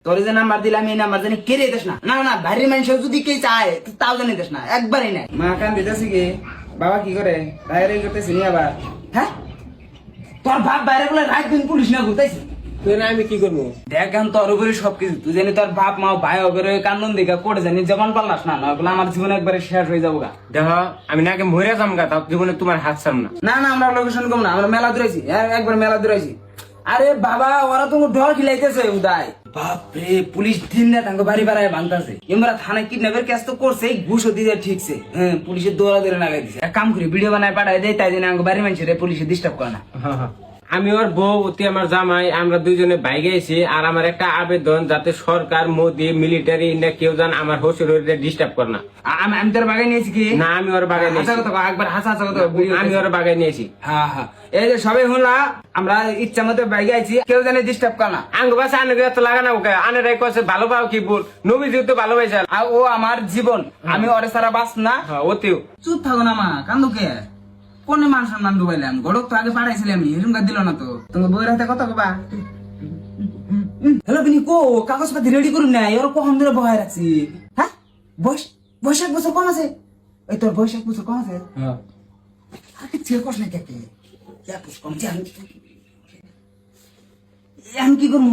তোর যে নাম্বার দিলাম এই নাম্বার জানি কেড়ে দিস না। না না বাড়ির মানুষ যদি কে চায় তাও জানি দিস না, একবারই নাই। মা কান দিতেছি কি, বাবা কি করে বাইরে করতেছি নি আবার? হ্যাঁ তোর বাপ বাইরে বলে রাত দিন পুলিশ না ঘুরতেছি, আমি কি করবো? দেখ এখন তোর উপরে সবকিছু, তুই জানি তোর বাপ মা ভাই ওপরে কান্দন দেখা করে জানি জবান পাল্লাস না, না বলে আমার জীবন একবারে শেষ হয়ে যাবো গা। দেখো আমি নাকি মরে যাম গা, তাও জীবনে তোমার হাত ছাড়ম না। না না আমরা লোকেশন কম না, আমরা মেলা দূরাইছি, একবার মেলা দূরাইছি। আরে বাবা ওরা তো ডর খিলাইতেছে উদয়। বাপরে পুলিশ দিন না তাঙ্গ বাড়ি বাড়ায় ভাঙতাছে। এমরা থানায় কিডন্যাপের কেস তো করছে, ঘুষও দিয়ে ঠিকছে। হ্যাঁ পুলিশের দৌড়া দৌড়ে লাগাই দিছে। এক কাম করি ভিডিও বানায় পাঠায় দেয়, তাই জন্য আমাকে বাড়ির মানুষের পুলিশে ডিস্টার্ব করে না। আমি ওর বউ অতি আমার জামাই, আমরা দুইজনে বাইকে গেছি। আর আমার একটা আবেদন, যাতে সরকার মোদি মিলিটারি না কেউ যেন আমার শ্বশুর ডিস্টার্ব করে না। আমি তোর বাগাই নিয়েছি কি না আমি ওর বাগায় নিয়েছি, হাসা কথা একবার হাসা হাসা কথা। আমি ওর বাগায় নিয়েছি। হ্যাঁ হ্যাঁ এই যে সবাই হলা আমরা ইচ্ছা মতো বাইকে আইছি, কেউ জানে ডিস্টার্ব করে না। আঙ্গ বাসা আনে তো লাগানো ওকে আনেরাই কছে ভালো পাও কি বল, নবী যেহেতু ভালোবাসে। আর ও আমার জীবন, আমি ওরে সারা বাস না। অতিও চুপ থাকো না মা, কান্দুকে কোন মান সম্মান ডুবাইলাম, গড়ক তো আগে পাঠাইছিলাম, এরকম দিল না তো। তোমার বইয়ের হাতে কত কবা? হ্যালো বিনি কো কাগজ পাতি রেডি করুন না, এর কখন ধরে বহায় রাখছি। হ্যাঁ বয়স 1 বছর কম আছে, এই তোর বয়স 1 বছর কম আছে। আরে ছেলে কষ্ট না কে কম আমি কি করবো?